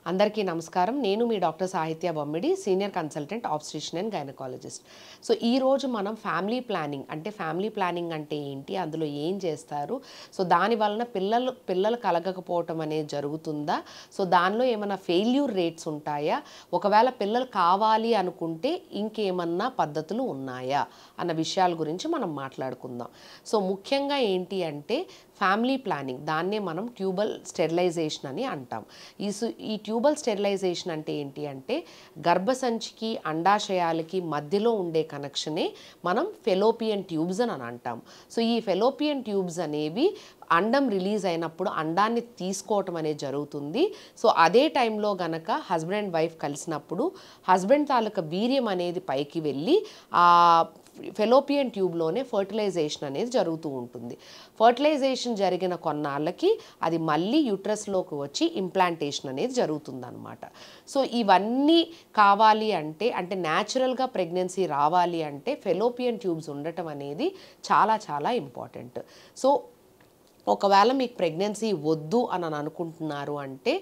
అందరికీ నమస్కారం. నేను మీ doctor Sahitya Bommidi, senior consultant obstetrician and gynaecologist. So ఈరోజు మనం ఫ్యామిలీ ప్లానింగ్ అంటే ఏంటి, అందులో ఏం చేస్తారు, సో దాని వలన పిల్లలు కలగకపోవటం అనేది జరుగుతుందా, సో దానిలో ఏమైనా ఫెయిల్యూర్ రేట్స్ ఉంటాయా, ఒకవేళ పిల్లలు కావాలి అనుకుంటే ఇంకేమన్నా పద్ధతులు ఉన్నాయా అన్న విషయాల గురించి మనం మాట్లాడుకుందాం. సో ముఖ్యంగా ఏంటి అంటే ఫ్యామిలీ ప్లానింగ్, దాన్నే మనం ట్యూబల్ స్టెరిలైజేషన్ అని అంటాం. ఈ ట్యూబల్ స్టెరిలైజేషన్ అంటే ఏంటి అంటే గర్భసంచికి అండాశయాలకి మధ్యలో ఉండే కనెక్షనే మనం ఫెలోపియన్ ట్యూబ్స్ అని అంటాం. సో ఈ ఫెలోపియన్ ట్యూబ్స్ అనేవి అండం రిలీజ్ అయినప్పుడు అండాన్ని తీసుకోవటం అనేది జరుగుతుంది. సో అదే టైంలో గనక హస్బెండ్ అండ్ వైఫ్ కలిసినప్పుడు హస్బెండ్ తాలూకా వీర్యం అనేది పైకి వెళ్ళి ఆ ఫెలోపియన్ ట్యూబ్లోనే ఫర్టిలైజేషన్ అనేది జరుగుతూ ఉంటుంది. ఫర్టిలైజేషన్ జరిగిన కొన్నాళ్ళకి అది మళ్ళీ యూట్రస్లోకి వచ్చి ఇంప్లాంటేషన్ అనేది జరుగుతుందన్నమాట. సో ఇవన్నీ కావాలి అంటే న్యాచురల్గా ప్రెగ్నెన్సీ రావాలి అంటే ఫెలోపియన్ ట్యూబ్స్ ఉండటం అనేది చాలా చాలా ఇంపార్టెంట్. సో ఒకవేళ మీకు ప్రెగ్నెన్సీ వద్దు అని అనుకుంటున్నారు అంటే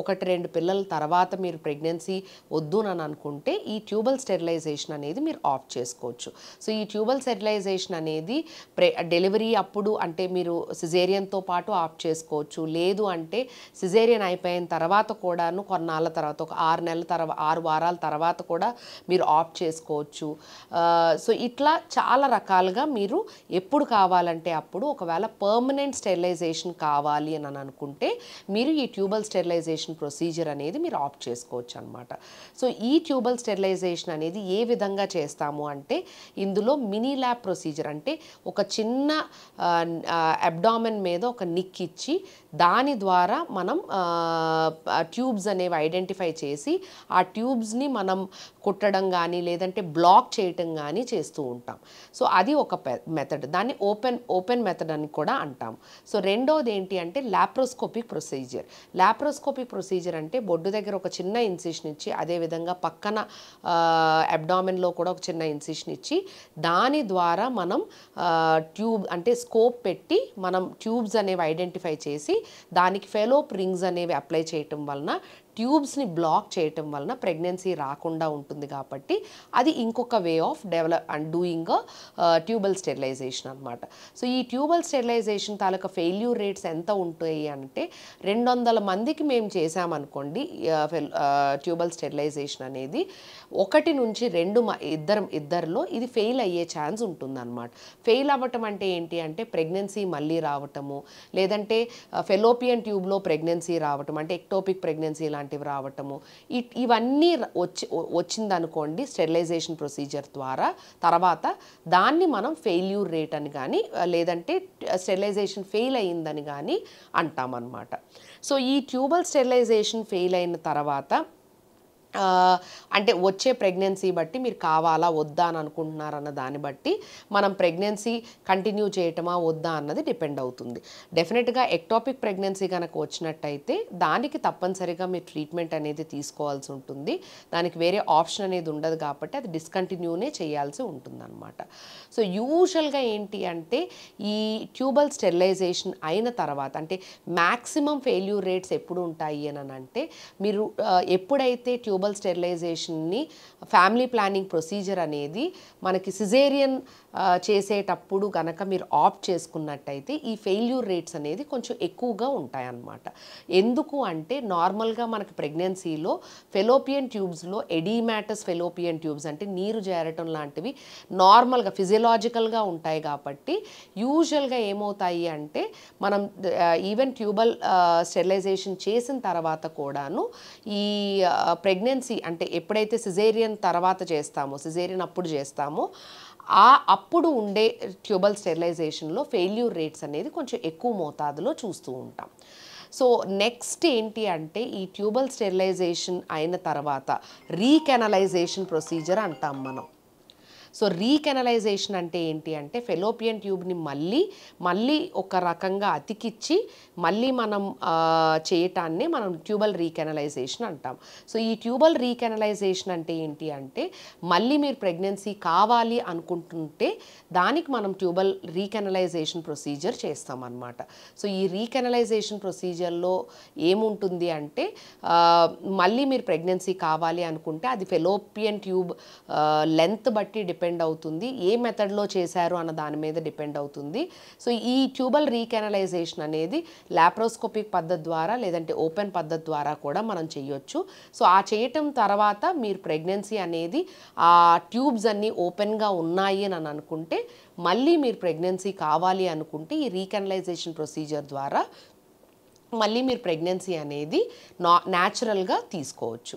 ఒకటి రెండు పిల్లల తర్వాత మీరు ప్రెగ్నెన్సీ వద్దు అని అనుకుంటే ఈ ట్యూబల్ స్టెరిలైజేషన్ అనేది మీరు ఆఫ్ చేసుకోవచ్చు. సో ఈ ట్యూబల్ స్టెరిలైజేషన్ అనేది డెలివరీ అప్పుడు అంటే మీరు సిజేరియన్తో పాటు ఆఫ్ చేసుకోవచ్చు. లేదు అంటే సిజేరియన్ అయిపోయిన తర్వాత కూడాను కొన్నాళ్ళ తర్వాత ఒక 6 వారాల తర్వాత కూడా మీరు ఆఫ్ చేసుకోవచ్చు. సో ఇట్లా చాలా రకాలుగా మీరు ఎప్పుడు కావాలంటే అప్పుడు ఒకవేళ పర్మనెంట్ స్టెరిలైజేషన్ కావాలి అని అనుకుంటే మీరు ఈ ట్యూబల్ స్టెరిలైజేషన్ ప్రొసీజర్ అనేది మీరు ఆప్ట్ చేసుకోవచ్చు అనమాట. సో ఈ ట్యూబల్ స్టెరిలైజేషన్ అనేది ఏ విధంగా చేస్తాము అంటే ఇందులో మినీ ల్యాబ్ ప్రొసీజర్, అంటే ఒక చిన్న అబ్డామెన్ మీద ఒక నిక్ ఇచ్చి దాని ద్వారా మనం ట్యూబ్స్ అనేవి ఐడెంటిఫై చేసి ఆ ట్యూబ్స్ని మనం కుట్టడం కానీ లేదంటే బ్లాక్ చేయటం కానీ చేస్తూ ఉంటాం. సో అది ఒక మెథడ్, దాన్ని ఓపెన్ మెథడ్ అని కూడా అంటాం. సో రెండోది ఏంటి అంటే లాప్రోస్కోపిక్ ప్రొసీజర్ అంటే బొడ్డు దగ్గర ఒక చిన్న ఇన్సిషన్ ఇచ్చి అదేవిధంగా పక్కన అబ్డామెన్లో కూడా ఒక చిన్న ఇన్సిషన్ ఇచ్చి దాని ద్వారా మనం ట్యూబ్ అంటే స్కోప్ పెట్టి మనం ట్యూబ్స్ అనేవి ఐడెంటిఫై చేసి దానికి ఫెలోప్ రింగ్స్ అనేవి అప్లై చేయటం వలన ట్యూబ్స్ని బ్లాక్ చేయటం వలన ప్రెగ్నెన్సీ రాకుండా ఉంటుంది. కాబట్టి అది ఇంకొక way of doing tubal sterilisation అనమాట. సో ఈ ట్యూబల్ స్టెరిలైజేషన్ తాలూకా ఫెయిల్యూర్ రేట్స్ ఎంత ఉంటాయి అంటే 200 మందికి మేము చేసామనుకోండి ట్యూబల్ స్టెరిలైజేషన్ అనేది 1 నుంచి 2 ఇద్దరిలో ఇది ఫెయిల్ అయ్యే ఛాన్స్ ఉంటుందన్నమాట. ఫెయిల్ అవ్వటం అంటే ఏంటి అంటే ప్రెగ్నెన్సీ మళ్ళీ రావటము, లేదంటే ఫెలోపియన్ ట్యూబ్లో ప్రెగ్నెన్సీ రావటం అంటే ఎక్టోపిక్ ప్రెగ్నెన్సీ లాంటివి రావటము, ఇవన్నీ వచ్చిందనుకోండి స్టెరిలైజేషన్ ప్రొసీజర్ ద్వారా తర్వాత దాన్ని మనం ఫెయిల్యూర్ రేట్ అని కానీ లేదంటే స్టెరిలైజేషన్ ఫెయిల్ అయ్యిందని కానీ అంటామన్నమాట. సో ఈ ట్యూబల్ స్టెరిలైజేషన్ ఫెయిల్ అయిన తర్వాత అంటే వచ్చే ప్రెగ్నెన్సీ బట్టి మీరు కావాలా వద్దా అని అనుకుంటున్నారన్న దాన్ని బట్టి మనం ప్రెగ్నెన్సీ కంటిన్యూ చేయటమా వద్దా అన్నది డిపెండ్ అవుతుంది. డెఫినెట్గా ఎక్టోపిక్ ప్రెగ్నెన్సీ కనుక వచ్చినట్టయితే దానికి తప్పనిసరిగా మీరు ట్రీట్మెంట్ అనేది తీసుకోవాల్సి ఉంటుంది. దానికి వేరే ఆప్షన్ అనేది ఉండదు కాబట్టి అది డిస్కంటిన్యూనే చేయాల్సి ఉంటుందన్నమాట. సో యూజువల్గా ఏంటి అంటే ఈ ట్యూబల్ స్టెరిలైజేషన్ అయిన తర్వాత అంటే మ్యాక్సిమం ఫెయిల్యూర్ రేట్స్ ఎప్పుడు ఉంటాయి అని అంటే మీరు ఎప్పుడైతే ట్యూబల్ స్టెరిలైజేషన్ని ఫ్యామిలీ ప్లానింగ్ ప్రొసీజర్ అనేది మనకి సిజేరియన్ చేసేటప్పుడు కనుక మీరు ఆప్ట్ చేసుకున్నట్టయితే ఈ ఫెయిల్యూర్ రేట్స్ అనేది కొంచెం ఎక్కువగా ఉంటాయన్నమాట. ఎందుకు అంటే నార్మల్గా మనకి ప్రెగ్నెన్సీలో ఫెలోపియన్ ట్యూబ్స్లో ఎడిమాటస్ ఫెలోపియన్ ట్యూబ్స్ అంటే నీరు చేరటం లాంటివి నార్మల్గా ఫిజియలాజికల్గా ఉంటాయి. కాబట్టి యూజువల్గా ఏమవుతాయి అంటే మనం ఈవెన్ ట్యూబల్ స్టెరిలైజేషన్ చేసిన తర్వాత కూడాను ఈ ప్రెగ్నెన్సీ అంటే ఎప్పుడైతే సిజేరియన్ తర్వాత చేస్తామో సిజేరియన్ అప్పుడు చేస్తామో అప్పుడు ఉండే ట్యూబల్ స్టెరిలైజేషన్లో ఫెయిల్యూర్ రేట్స్ అనేది కొంచెం ఎక్కువ మోతాదులో చూస్తూ ఉంటాం. సో నెక్స్ట్ ఏంటి అంటే ఈ ట్యూబల్ స్టెరిలైజేషన్ అయిన తర్వాత రీకెనలైజేషన్ ప్రొసీజర్ అంటాం మనం. సో రీకెనలైజేషన్ అంటే ఏంటి అంటే ఫెలోపియన్ ట్యూబ్ని మళ్ళీ ఒక రకంగా అతికిచ్చి మళ్ళీ మనం చేయటాన్ని మనం ట్యూబల్ రీకెనలైజేషన్ అంటాం. సో ఈ ట్యూబల్ రీకెనలైజేషన్ అంటే ఏంటి అంటే మళ్ళీ మీరు ప్రెగ్నెన్సీ కావాలి అనుకుంటుంటే దానికి మనం ట్యూబల్ రీకెనలైజేషన్ ప్రొసీజర్ చేస్తామన్నమాట. సో ఈ రీకెనలైజేషన్ ప్రొసీజర్లో ఏముంటుంది అంటే మళ్ళీ మీరు ప్రెగ్నెన్సీ కావాలి అనుకుంటే అది ఫెలోపియన్ ట్యూబ్ లెంత్ బట్టి డిపెండ్ అవుతుంది, ఏ మెథడ్లో చేశారు అన్న దాని మీద డిపెండ్ అవుతుంది. సో ఈ ట్యూబల్ రీకెనలైజేషన్ అనేది లాప్రోస్కోపిక్ పద్ధతి ద్వారా లేదంటే ఓపెన్ పద్ధతి ద్వారా కూడా మనం చేయొచ్చు. సో ఆ చేయటం తర్వాత మీరు ప్రెగ్నెన్సీ అనేది ఆ ట్యూబ్స్ అన్నీ ఓపెన్గా ఉన్నాయి అని అనుకుంటే మళ్ళీ మీరు ప్రెగ్నెన్సీ కావాలి అనుకుంటే ఈ రీకెనలైజేషన్ ప్రొసీజర్ ద్వారా మళ్ళీ మీరు ప్రెగ్నెన్సీ అనేది న్యాచురల్గా తీసుకోవచ్చు.